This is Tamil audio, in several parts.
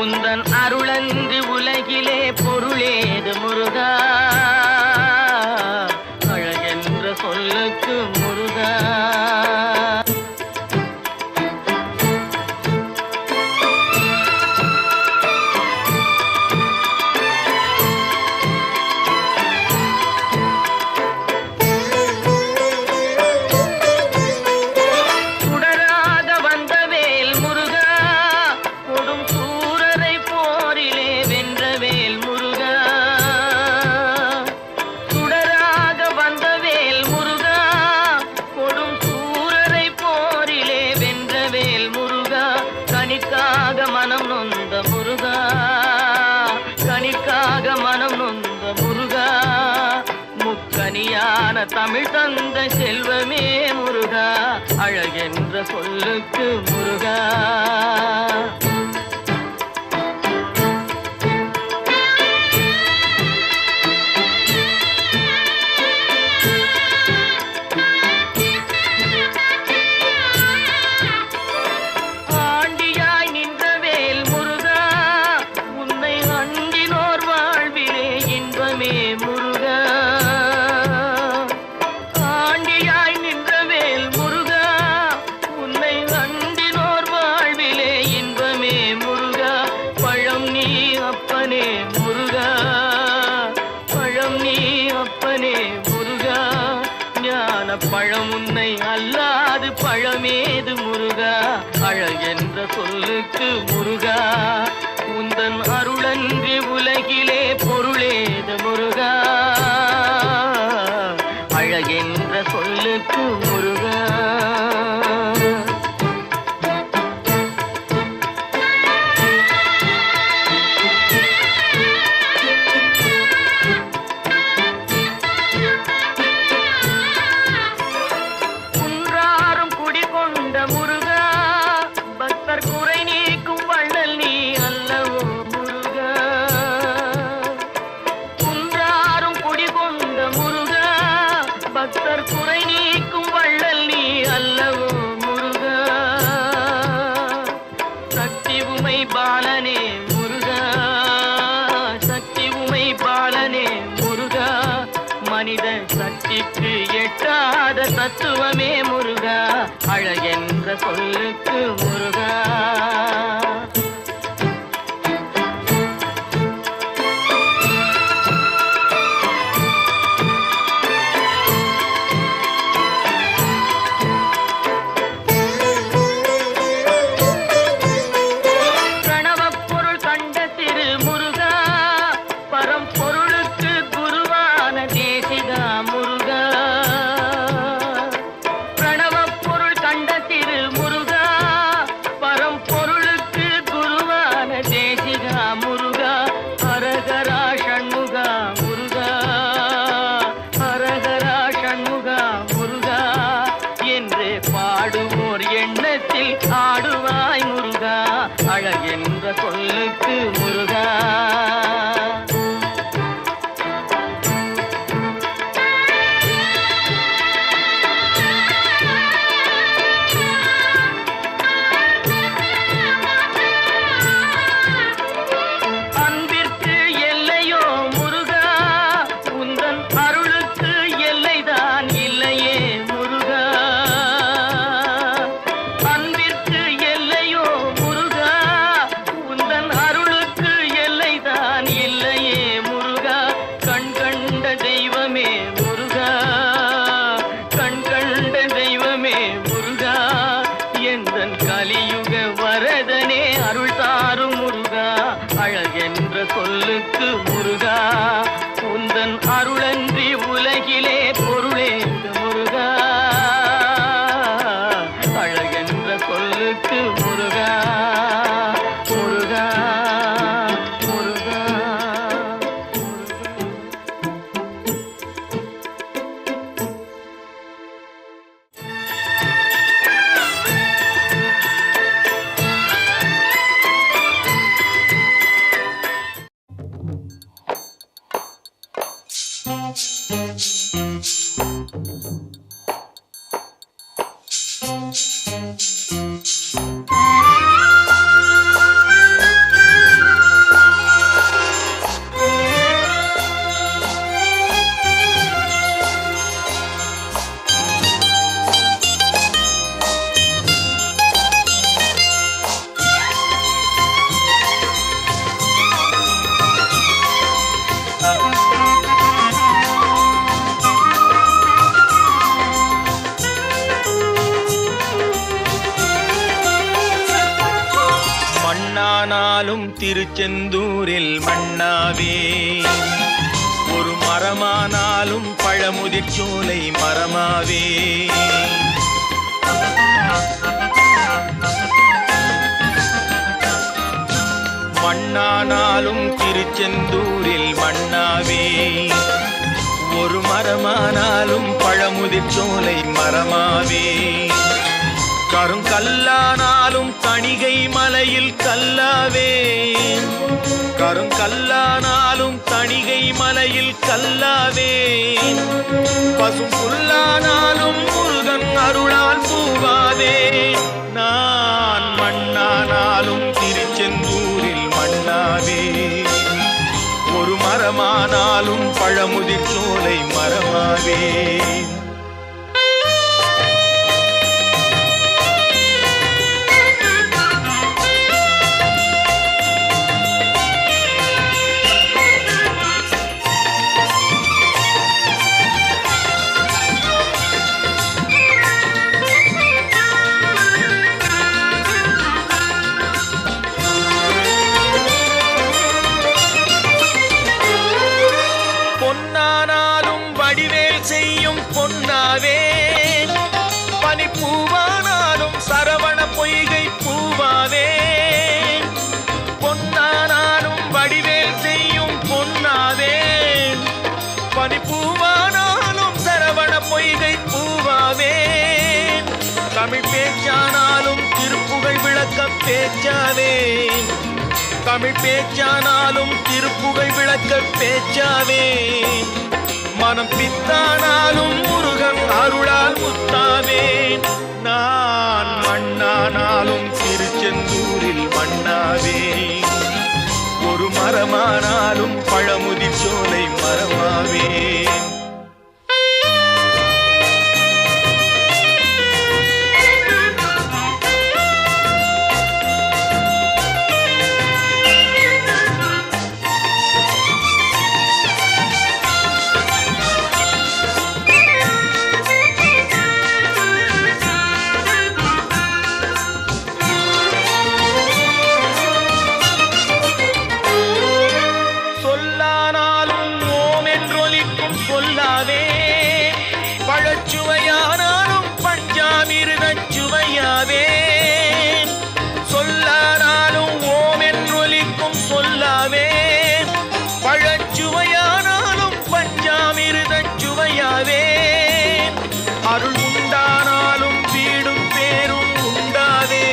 உந்தன் அருளன்று உலகிலே பொருளேது முருகா, அழகென்ற சொல்லுக்கு முருகா. கனிக்காக மனம் நொந்த முருகா, கனிக்காக மனம் நொந்த முருகா, முக்கனியான தமிழ் தந்த செல்வமே முருகா, அழகென்ற சொல்லுக்கு முருகா. பழம் உன்னை அல்லாது பழமேது முருகா, அழகென்ற சொல்லுக்கு முருகா. உந்தன் அருளன்றி உலகிலே பொருளேது முருகா, அழகென்ற சொல்லுக்கு முருகா. பக்தர் குறை நீக்கும் வள்ளல் நீ அல்லவோ முருகா, சக்தி உமை பாலனே முருகா, சக்தி உமை பாலனே முருகா, மனித சக்திக்கு எட்டாத தத்துவமே முருகா, அழகென்ற சொல்லுக்கு முருகா. பாடுவோர் எண்ணத்தில் ஆடுவாய் முருகா, அழகென்ற சொல்லுக்கு முருகா. அன்பிற்கு எல்லையோ முருகா, உந்தன் அருளுக்கு எல்லைதான் இல்லையே முருகா. கலியுக வரதனே அருள் தாரும் முருகா, அழகென்ற சொல்லுக்கு முருகா. உந்தன் அருளன்றி உலகிலே பொருளேது முருகா, அழகென்ற சொல்லுக்கு முருகா, முருகா, முருகா, முருகா. மண்ணானாலும் திருச்செந்தூரில் மண்ணாவே, ஒரு மரமானாலும் பழமுதிர் சோலை மரமாவே. மண்ணானாலும் திருச்செந்தூரில் மண்ணாவே, ஒரு மரமானாலும் பழமுதிர் சோலை மரமாவே. கருங்கல்லானாலும் தணிகை மலையில் கல்லாவே, கருங்கல்லானாலும் தணிகை மலையில் கல்லாவே. பசும் புல்லானாலும் முருகன் அருளால் பூவாவே. நான் மண்ணானாலும் திருச்செந்தூரில் மண்ணாவே, ஒரு மரமானாலும் பழமுதிர் சோலை மரமாவே. பொன்னாவே, பனிப்பூவானாலும் சரவண பொய்கை பூவாவே. பொன்னானாலும் வடிவேல் செய்யும் பொன்னாவே, பனிப்பூவானாலும் சரவண பொய்கை பூவாவே. தமிழ் பேச்சானாலும் திருப்புகழ் விளக்க பேச்சாவே, தமிழ் பேச்சானாலும் திருப்புகழ் விளக்க பேச்சாவே. மனம் பித்தானாலும் முருகன் அருளால் முத்தாவேன். நான் மண்ணானாலும் திருச்செந்தூரில் மண்ணாவே, ஒரு மரமானாலும் பழமுதிர் சோலை மரமாவே. சொல்லாவே, பழச்சுவையானாலும் பஞ்சாமிர்தச் சுவையாவே. சொல்லானாலும் ஓம் என்றொலிக்கும் சொல்லாவே, பழச்சுவையானாலும் பஞ்சாமிர்தச் சுவையாவே. அருள் உண்டானாலும் வீடும் பேரும் உண்டாவே,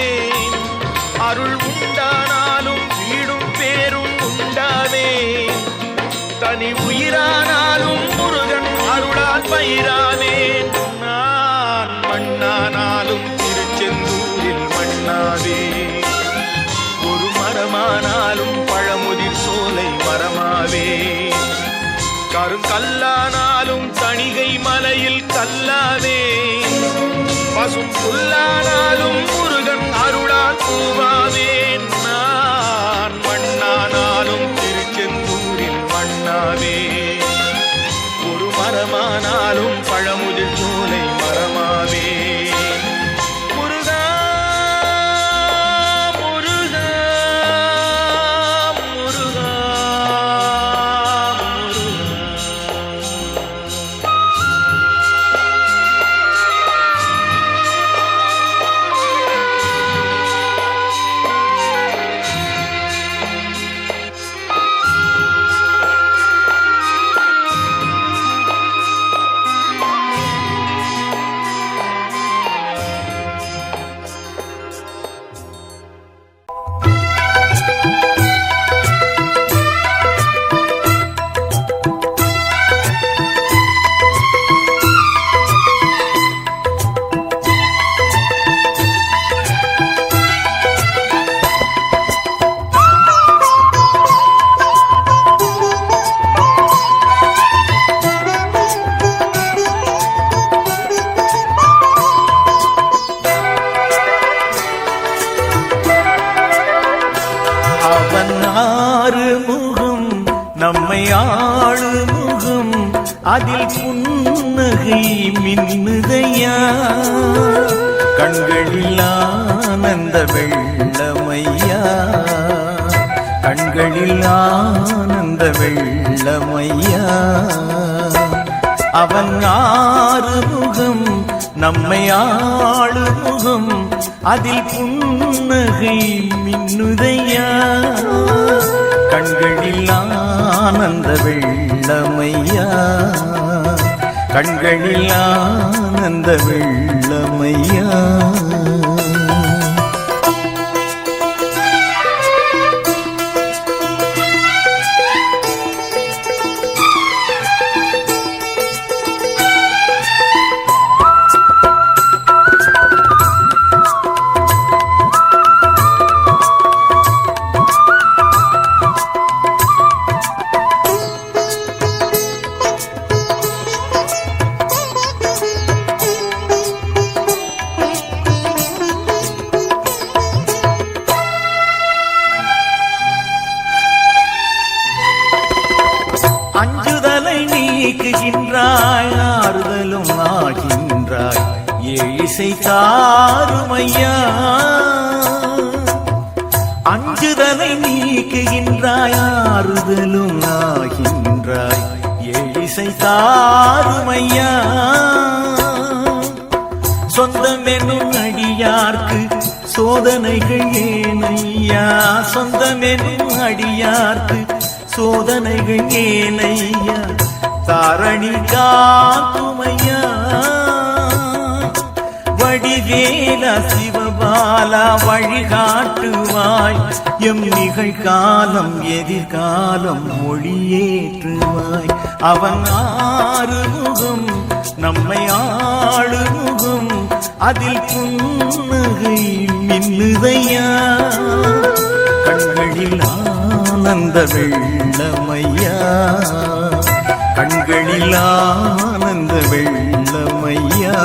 அருள் உண்டானாலும் வீடும் பேரும் உண்டாவே. தனி உயிரானாலும் முருகன் அருளால் பயிரானேன். நான் மண்ணானாலும் திருச்செந்தூரில் மண்ணாவே, ஒரு மரமானாலும் பழமுதிர் சோலை மரமாவே. கருங்கல்லானாலும் தணிகை மலையில் கல்லாவே, பசும் புல்லானாலும் முருகன் அருளால் பூவாவேன். நான் மண்ணானாலும் திருச்செந்தூரில் மண்ணாவே, ஒரு மரமானாலும் பழமுதிர் சோலை மரமாவே. முருகா முருகா முருகா நம்மை ஆளுமுகம் அதில் புன்னகை மின்னுதையா, கண்களில் ஆனந்த வெள்ளமையா. கண்களில் ஆனந்த வெள்ளமையா அவன் ஆறுமுகம் நம்மை ஆளுமுகம் அதில் புன்னகை மின்னுதையா கண்களில் ஆனந்த வெள்ளமையா கண்களில் ஆனந்த வெள்ளமையா அஞ்சுதலை நீக்குகின்றாய் ஆறுதலும் ஆகின்றாய் ஏழிசை தாருமையா அஞ்சுதலை நீக்குகின்றாய் ஆறுதலும் ஆகின்றாய் ஏழிசை தாருமையா சொந்தமெனும் அடியார்க்கு சோதனைகள் ஏனையா சொந்தமெனும் அடியார்க்கு சோதனைகள் ஏனையா தாரணி காக்குமையா வடிவேலா சிவபாலா வழிகாட்டுவாய் எம் நிகழ்காலம் எதிர்காலம் மொழியேற்றுவாய் அவன் ஆறுமுகம் நம்மை ஆளுமுகம் அதில் புன்னகை மின்னுதையா கண்களில் ஆனந்த வெள்ளமையா கண்களில் ஆனந்த வெள்ளமையா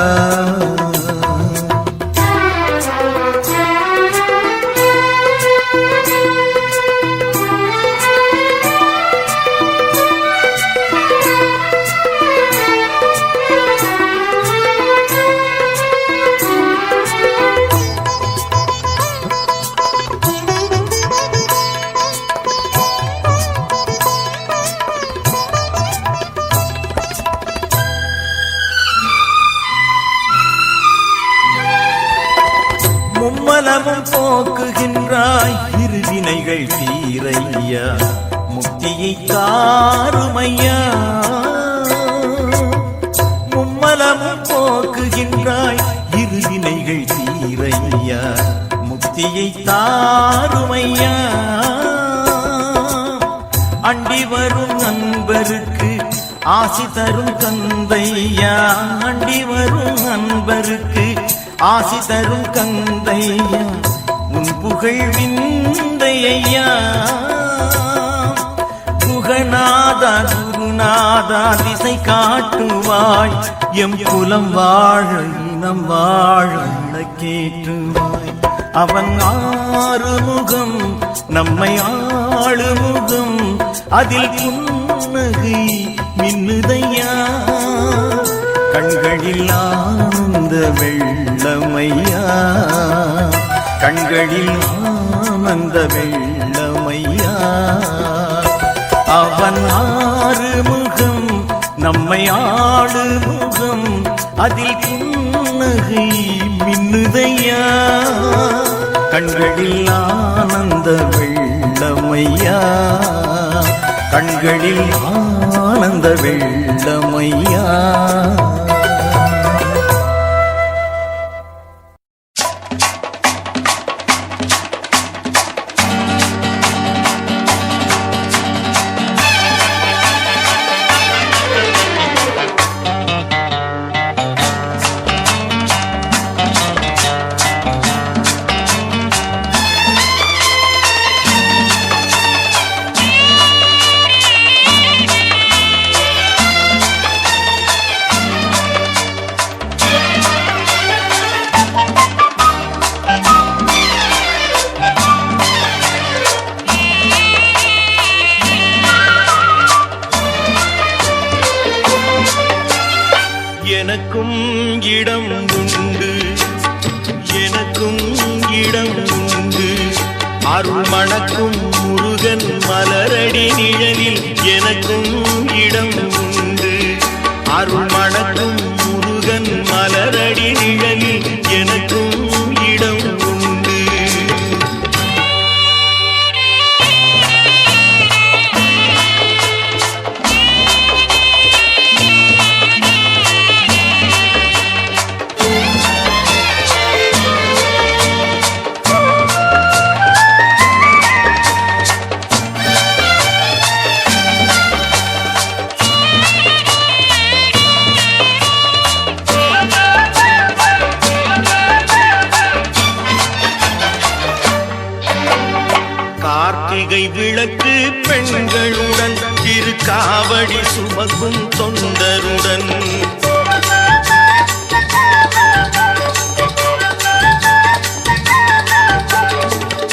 மும்மலமும் போக்குகின்றாய் இருவினைகள் தீரையா முக்தியை தாருமையா மும்மலமும் போக்குகின்றாய் இருவினைகள் தீரையா முக்தியை தாருமையா அண்டி வரும் நண்பருக்கு ஆசி தரும் கந்தையா அண்டி வரும் நண்பருக்கு ஆசி தரும் கந்தையா உன் புகழ் விந்தையா குகநாதா குருநாதா திசை காட்டுவாய் எம் குலம் வாழ இனம் வாழ கேட்டுவாய் அவன் ஆறுமுகம் நம்மை ஆளுமுகம் அதில் புன்னகை மின்னுதையா கண்களில் ஆனந்த வெள்ளமையா கண்களில் ஆனந்த வெள்ளமையா அவன் ஆறுமுகம் நம்மை ஆளுமுகம் அதில் புன்னகை மின்னுதையா கண்களில் ஆனந்த வெள்ளமையா கண்களில் ஆனந்த வெள்ளமையா எனக்கும் இடம் உண்டு, எனக்கும் இடம் உண்டு. அருள் மணக்கும் முருகன் மலரடி நிழலில் எனக்கும் இடம் உண்டு. அருள் மணக்கும் முருகன் மலரடி நிழலில் எனக்கும் இடம் உண்டு. கார்த்திகை விளக்கு பெண்களுடன் திருக்காவடி சுமக்கும் தொண்டருடன்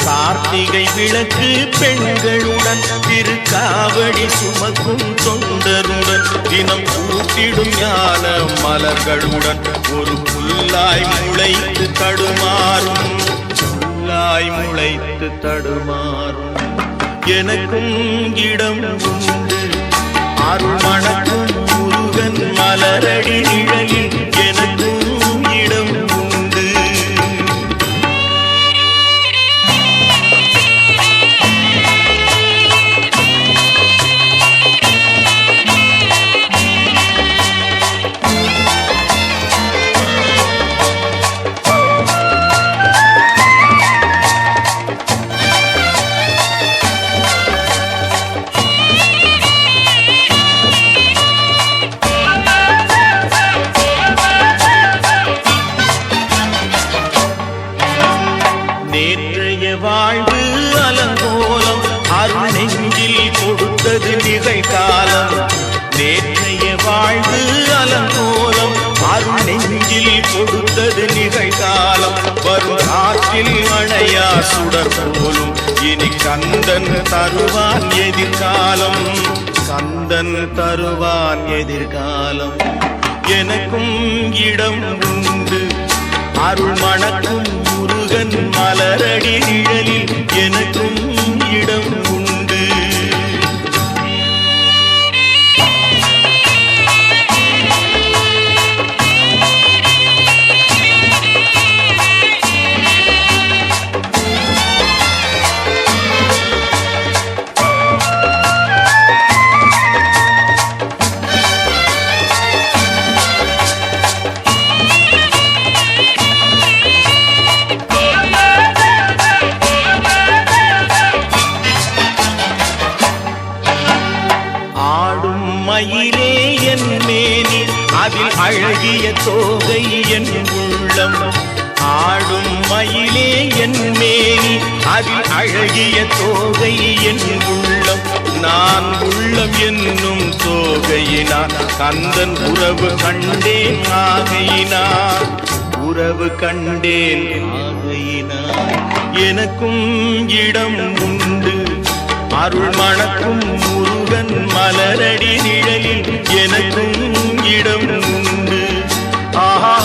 கார்த்திகை விளக்கு பெண்களுடன் திருக்காவடி சுமக்கும் தொண்டருடன் தினம் கூட்டிடும் ஞான மலர்களுடன் ஒரு புல்லாய் முளைத்து தடுமாறும் முளைத்து தடுமாறும் எனக்கும் இடம் உண்டு. அருள் மணக்கும் முருகன் மலரடி நிழலில் எனக்கும் இடம் உண்டு. நேற்றைய வாழ்வு அலங்கோலம் அருள் நெஞ்சில் கொடுத்தது நிகழ்காலம். நேற்றைய வாழ்வு அலங்கோலம் அருள் நெஞ்சில் கொடுத்தது நிகழ்காலம். வரும் காற்றில் அணையா சுடர் போலும் இனி கந்தன் தருவான் எதிர்காலம். கந்தன் தருவான் எதிர்காலம். எனக்கும் இடம் உண்டு. அருள் மணக்கும் முருகன் மலரடி நிழலில் எனக்கும் இடம் உண்டு. மயிலே என் மேனி அதில் அழகிய தோகை என் உள்ளம். ஆடும் மயிலே என் மேனி அதில் அழகிய தோகை என் உள்ளம். நான் உள்ளம் என்னும் தோகையினார் கந்தன் உறவு கண்டேன் ஆகையினார். உறவு கண்டேன் ஆகையினார் எனக்கும் இடம் உண்டு. அருள் மணக்கும் முருகன் மலரடி நிழலில் எனக்கும் இடம் உண்டு. ஆஹா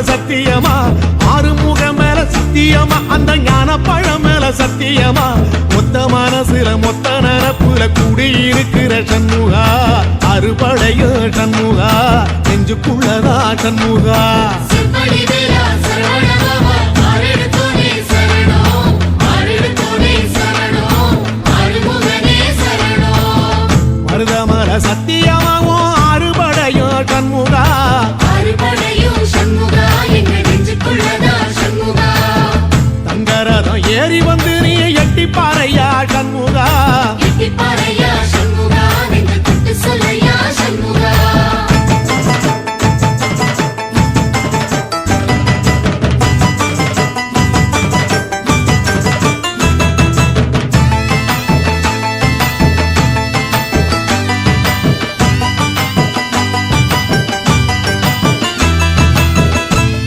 சத்தியமா ஆறுமுகம் மேல சத்தியமா அந்த ஞான பழம் மேல சத்தியமா மொத்த மனசுல மொத்த நரப்புல குடியிருக்கிற சண்முகா அறுபடையோ சண்முகா நெஞ்சுக்குள்ளதா சண்முகா மருதமர சத்தியமாவோ அறுபடையோ சண்முகா தங்கரதம் ஏறி வந்து நீ எட்டி பாறையா சண்முகா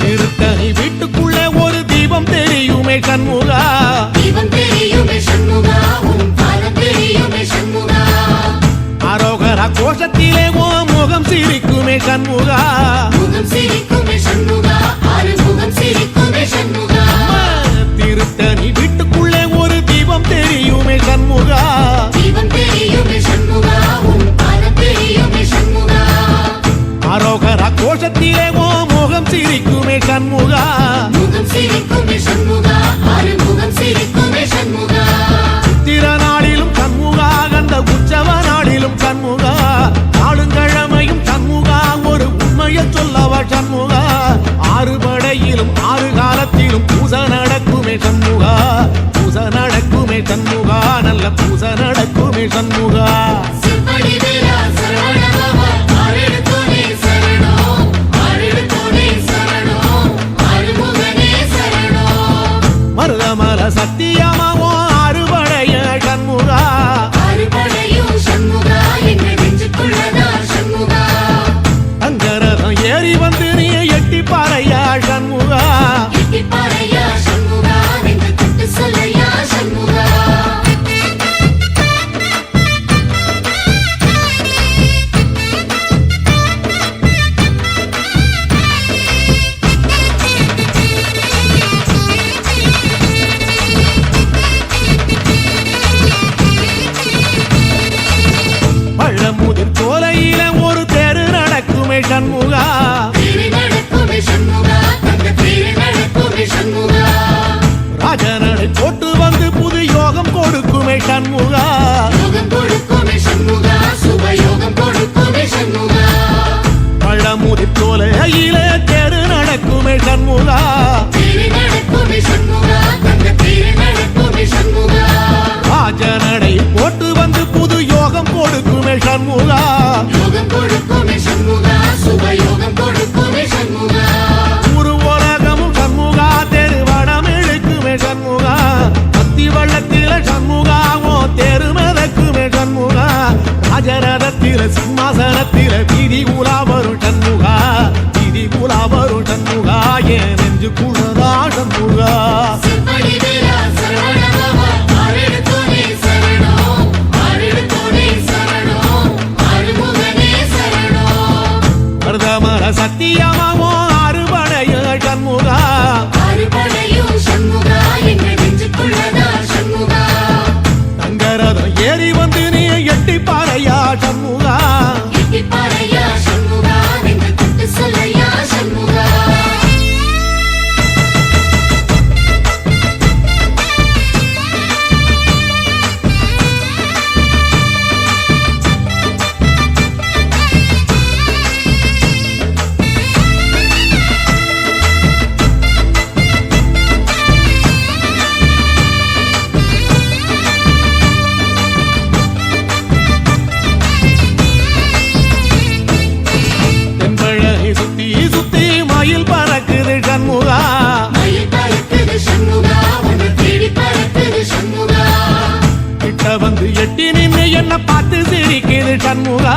திருத்தணி வீட்டுக்குள்ளே ஒரு தீபம் தெரியுமே சண்முகா அரோகரா கோஷத்திலே ஓ முகம் சிரிக்குமே சண்முகா திருத்தணி வீட்டுக்குள்ளே ஒரு தீபம் தெரியுமே சண்முகா அரோகரா கோஷத்திலே ஓ முகம் சிரிக்குமே சண்முகா திருநாளிலும் சண்முகா கந்த உற்சவ நாளிலும் சண்முகா நாளுங்கிழமையும் சண்முகா ஒரு உண்மையை சொல்லவா சண்முகா ஆறுபடையிலும் ஆறு காலத்திலும் பூசை நடக்குமே சண்முகா பூசை நடக்குமே சண்முகா நல்ல பூசை நடக்குமே சண்முகா மருதமர சத்தியமாவோ அறுபடைய சண்முகா தங்கரதம் ஏறி வந்து நீ எட்டி பாறையா சண்முகா பழமுதிர் சோலையில ஒரு தெரு நடக்குமே சண்முகா ராஜனடை போட்டு வந்து புது யோகம் கொடுக்குமே சண்முகா பழமுதிர் சோலையில தெரு நடக்குமே சண்முகா ராஜனடை போட்டு வந்து புது யோகம் கொடுக்குமே சண்முகா ஒரு உலகமும் சண்முகா தெருவடம் இழுக்குமே சண்முகா பத்தி வள்ளத்தில சண்முகாவோ தெரு மிதக்குமே சண்முகா ராஜரதத்தில சிம்மாசனத்தில வீதி உலா வரும் சண்முகா வீதி உலா வரும் சண்முகா ஏன் நெஞ்சு குளரா சண்முகா மருதமர சத்தியமாவோ அறுபடைய சண்முகா தங்கரதம் ஏறி வந்து நீ எட்டி பாறையா சண்முகா வந்து எட்டி நின்று என்ன பார்த்து சிரிக்குது சண்முகா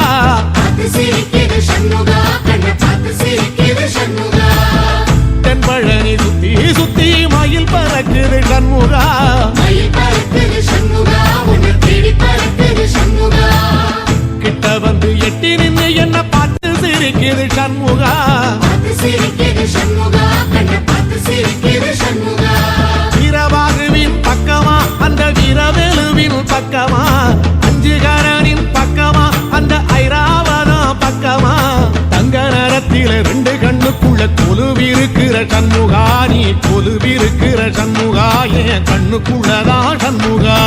தென்பழனி சுத்தி சுத்தி மயில் பறக்குது சண்முகா கிட்ட வந்து எட்டி நின்று என்ன பார்த்து சிரிக்குது சண்முகா பார்த்து சிரிக்கிது சண்முகா கண்ண பார்த்து சிரிக்கிது சண்முகா வீரபாகுவின் பக்கமா அந்த வீரவேலுவின் பக்கமா அஞ்சுகரனின் பக்கமா அந்த ஐராவதம் பக்கமா தங்க நரத்தில ரெண்டு கண்ணுக்குள்ள கொலுவிருக்கிற சண்முகா நீ கொலுவிருக்கிற சண்முகா என் கண்ணுக்குள்ளதான் சண்முகா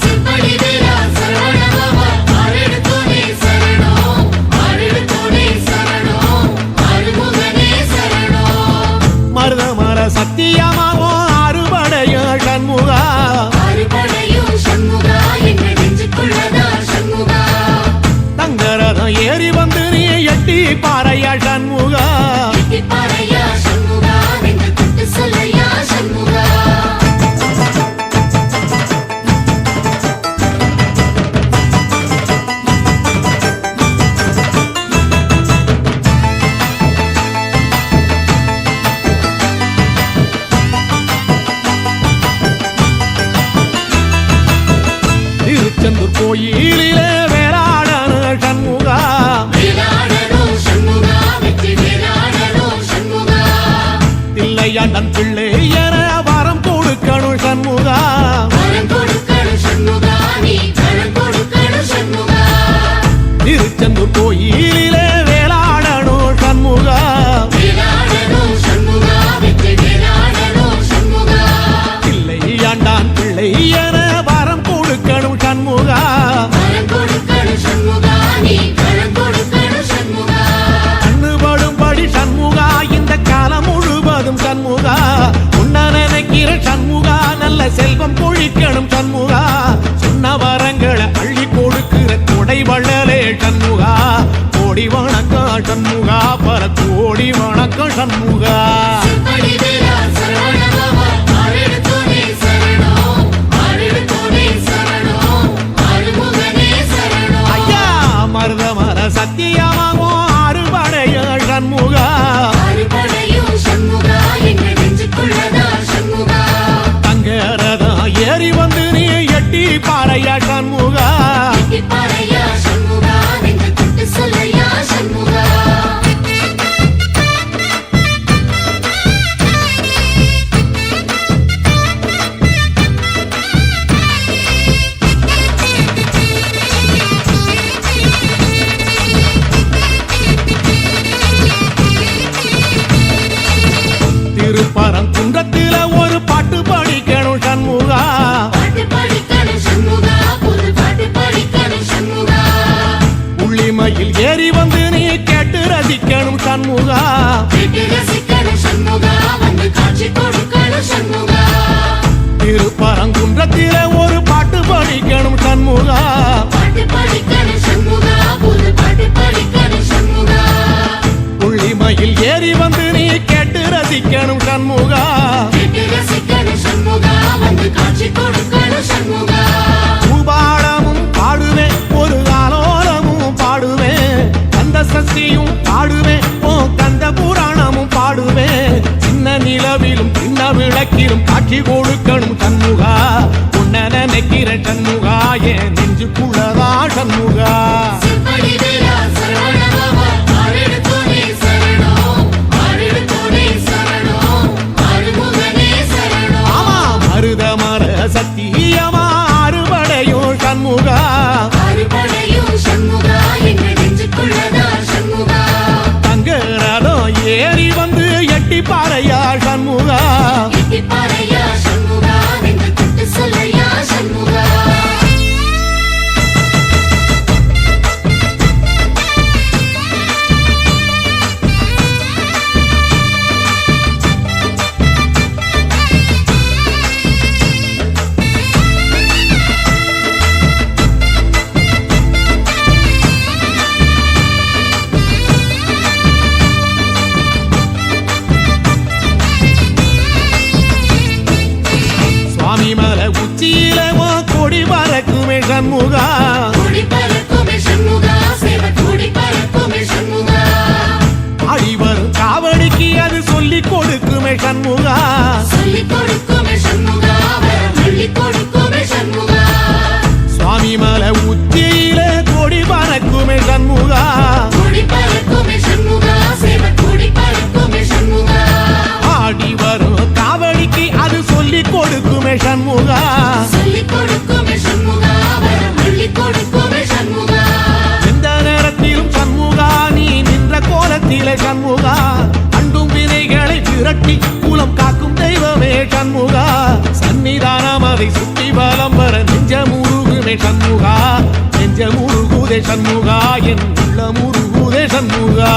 சிம்படி வேலா சரவணபவா ஆரெடுத்தோனே சரணம் ஆரெடுத்தோனே சரணம் ஆறுமுகனே சரணம் மருதமர சத்தியமாவோ அறுபடைய சண்முகா ஆறுபடையும் சண்முகா எங்க நெஞ்சுக்குள்ளதா சண்முகா தங்கரதம் ஏறி வந்து நீ எட்டி பாறையா சண்முகா எட்டிப்பாறையா சண்முகா நெஞ்சு தொட்டு சொல்லையா சண்முகா திருச்செந்தூர் கோயிலிலே வேளாடன சண்முகா வேலாடணும் சண்முகா வெற்றி வேலாடணும் சண்முகா தில்லையாண்டன் பிள்ளை என வரம் கொடுக்கணும் சண்முகா வரம் கொடுக்கணும் சண்முகா நீ வரம் கொடுக்கணும் சண்முகா திருச்செந்தூர் கோயிலிலே வேளாடணும் சண்முகா வேலாடணும் சண்முகா வெற்றி வேலாடணும் சண்முகா தில்லையாண்டான் பிள்ளை என வரம் கொடுக்கணும் சண்முகா வரம் கொடுக்கணும் சண்முகா நீ வரம் கொடுக்கணும் சண்முகா கண்ணுபடும்படி சண்முகா இந்த காலம் முழுவதும் சண்முகா உன்ன நினைக்கிற சண்முகா நல்ல செல்வம் பொழிக்கணும் சண்முகா சொன்ன வரங்களை அள்ளி கொடுக்கிற கொடை வள்ளலே சண்முகா கோடி வணக்கம் சண்முகா பல கோடி வணக்கம் சண்முகா சிம்படி வேலா சரவணபவா ஆரெடுத்தோனே சரணம் ஆரெடுத்தோனே சரணம் ஆறுமுகனே சரணம் ஐயா மருதமர சத்தியமாவோ அறுபடைய சண்முகா ஆறுபடையும் சண்முகா எங்க நெஞ்சுக்குள்ளதா சண்முகா தங்கரதம் ஏறி வந்து நீ எட்டி பாறையா சண்முகா எட்டிப்பாறையா சண்முகா நெஞ்சு தொட்டு சொல்லையா சண்முகா திருப்பரங்குன்றத்தில ஒரு பாட்டு படிக்கணும் சண்முகா பாட்டு படிக்கணும் சண்முகா புது பாட்டு படிக்கணும் சண்முகா உள்ளிமையில் ஏறி வந்து நீ கேட்டு ரசிக்கணும் சண்முகா கேட்டு ரசிக்கணும் சண்முகா வந்து காட்சி கொடுக்கணும் சண்முகா திருப்பரங்குன்றத்தில ஒரு பாட்டு படிக்கணும் சண்முகா பாட்டு படிக்கணும் சண்முகா புது பாட்டு படிக்கணும் சண்முகா உள்ளிமையில் ஏறி வந்து நீ கேட்டு ரசிக்கணும் சண்முகா கேட்டு ரசிக்கணும் சண்முகா வந்து காட்சி கொடுக்கணும் சண்முகா பூபாடமும் பாடுவேன் ஒரு ஆலோலமும் பாடுவேன் கந்த சஷ்டியும் பாடுவேன் ஓ கந்த புராணமும் பாடுவேன் சின்ன நிலவிலும் சின்ன விளக்கிலும் காட்சி கொடுக்கணும் சண்முகா உன்ன நினைக்கிற சண்முகா என் நெஞ்சுக்குள்ளதா சண்முகா சிம்படி வேலா சரவணபவா ஆரெடுத்தோனே சரணம் ஆரெடுத்தோனே சரணம் ஆறுமுகனே சரணம் ஆமா மருதமர சத்தியமா அறுபடையும் சண்முகா ஆறுபடையும் சண்முகா எங்க நெஞ்சுக்குள்ளதா சண்முகா தங்கரதம் ஏறி வந்து எட்டி பாறையா சண்முகா எட்டிப்பாறையா சண்முகா நெஞ்சு தொட்டு சொல்லையா சண்முகா தெய்வமே சண்முகா அண்டும் வினைகளை விரட்டி குலம் காக்கும் தெய்வமே சண்முகா சன்னிதானம் அதை சுற்றி பலம் வர நெஞ்சமுருகுமே சண்முகா நெஞ்சமுருகுதே சண்முகா என் உள்ளமுருகுதே சண்முகா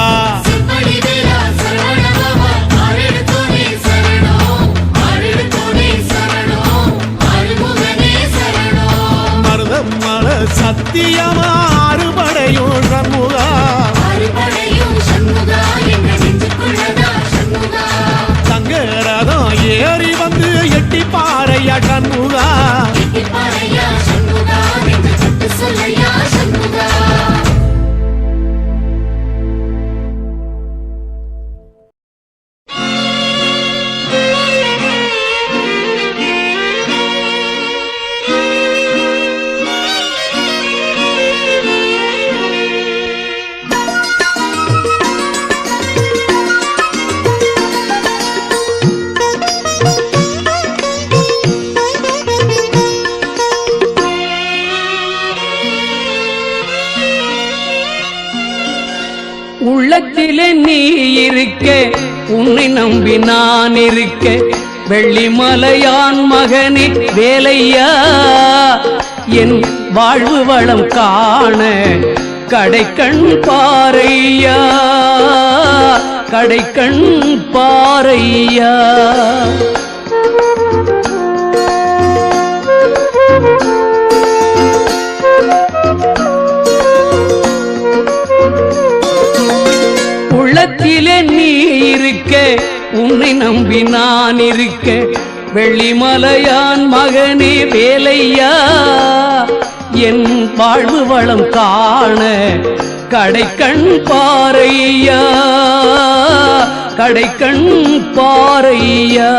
செம்படி வேலா சரவணபவா ஆரெடுத்தோனே சரணம் ஆரெடுத்தோனே சரணம் ஆறுமுகனே சரணம் மருதம் மல சத்தியமா அறுபடையும் சண்முகா ஆறுபடையும் சண்முகா என்ற நெஞ்சுக்குள்ளதா சண்முகா தங்கரதம் ஏறி வந்து எட்டி பாறையா சண்முகா எட்டிப்பாறையா சண்முகா என்று சட்டு சொல்லையா சண்முகா உள்ளத்திலே நீ இருக்க உன்னை நம்பி நான் இருக்க வெள்ளிமலையான் மகனே வேலையா என் வாழ்வு வளம் காண கடைக்கண் பாறையா கடைக்கண் பாறையா உள்ளத்திலே நீ இருக்க உன்னை நம்பி நான் இருக்க வெள்ளிமலையான் மகனே வேலையா என் வாழ்வு வளம் காண கடைக்கண் பாறையா கடைக்கண் பாறையா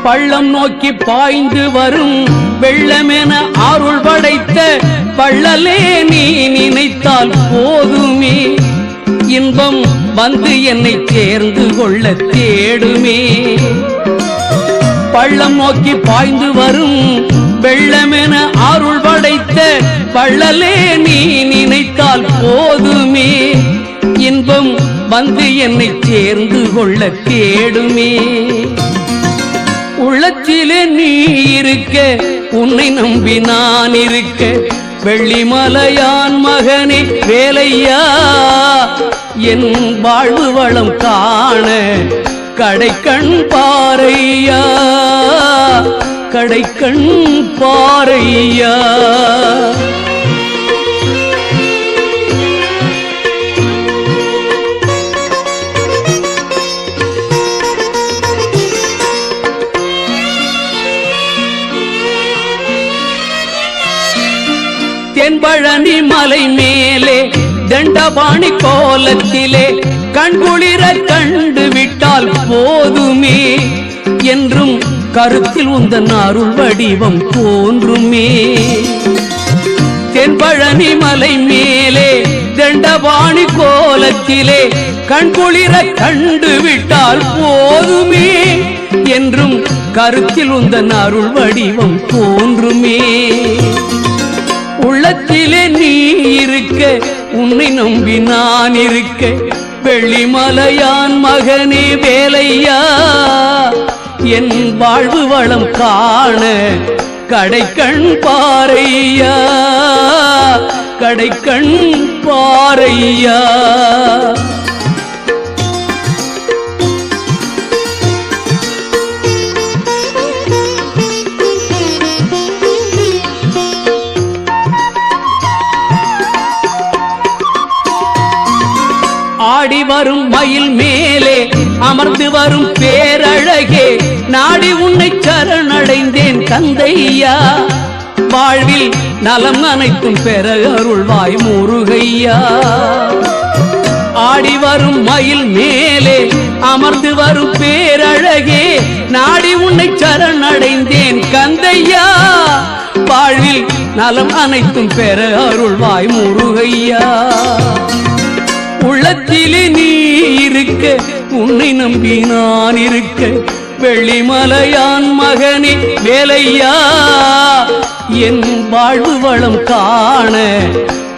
பள்ளம் நோக்கி பாய்ந்து வரும் வெள்ளமென அருள் படைத்த பள்ளலே நீ நினைத்தால் போதுமே இன்பம் வந்து என்னை சேர்ந்து கொள்ள தேடுமே பள்ளம் நோக்கி பாய்ந்து வரும் வெள்ளமென அருள் படைத்த பள்ளலே நீ நினைத்தால் போதுமே இன்பம் வந்து என்னை சேர்ந்து கொள்ள தேடுமே உள்ளத்திலே நீ இருக்க உன்னை நம்பி நான் இருக்க வெள்ளிமலையான் மகனே வேலையா என் வாழ்வு வளம் காண கடைக்கண் பாறையா கடைக்கண் பாறையா தென்பழனி மலை மேலே தண்டபாணி கோலத்திலே கண்குளிர கண்டு விட்டால் போதுமே என்றும் கருத்தில் உந்தன் அருள் வடிவம் தோன்றுமே தென்பழனி மலை மேலே தண்டபாணி கோலத்திலே கண்குளிர கண்டு விட்டால் போதுமே என்றும் கருத்தில் உந்தன் அருள் வடிவம் தோன்றுமே உள்ளத்திலே நீ இருக்க உன்னை நம்பி நான் இருக்க வெள்ளிமலையான் மகனே வேலையா என் வாழ்வு வளம் காண கடைக்கண் பாறையா கடைக்கண் பாறையா ஆடி வரும் மயில் மேலே அமர்ந்து வரும் பேரழகே நாடி உன்னை சரணடைந்தேன் கந்தையா வாழ்வில் நலம் அனைத்தும் பெற அருள்வாய் முருகையா ஆடி வரும் மயில் மேலே அமர்ந்து வரும் பேரழகே நாடி உன்னை சரணடைந்தேன் கந்தையா வாழ்வில் நலம் அனைத்தும் பெற அருள்வாய் முருகையா உள்ளத்திலே நீ இருக்க உன்னை நம்பி நான் இருக்க வெள்ளிமலையான் மகனே வேலையா என் வாழ்வு வளம் காண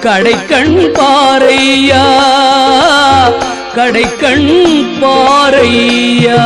கடைக்கண் பாரையா கடைக்கண் பாரையா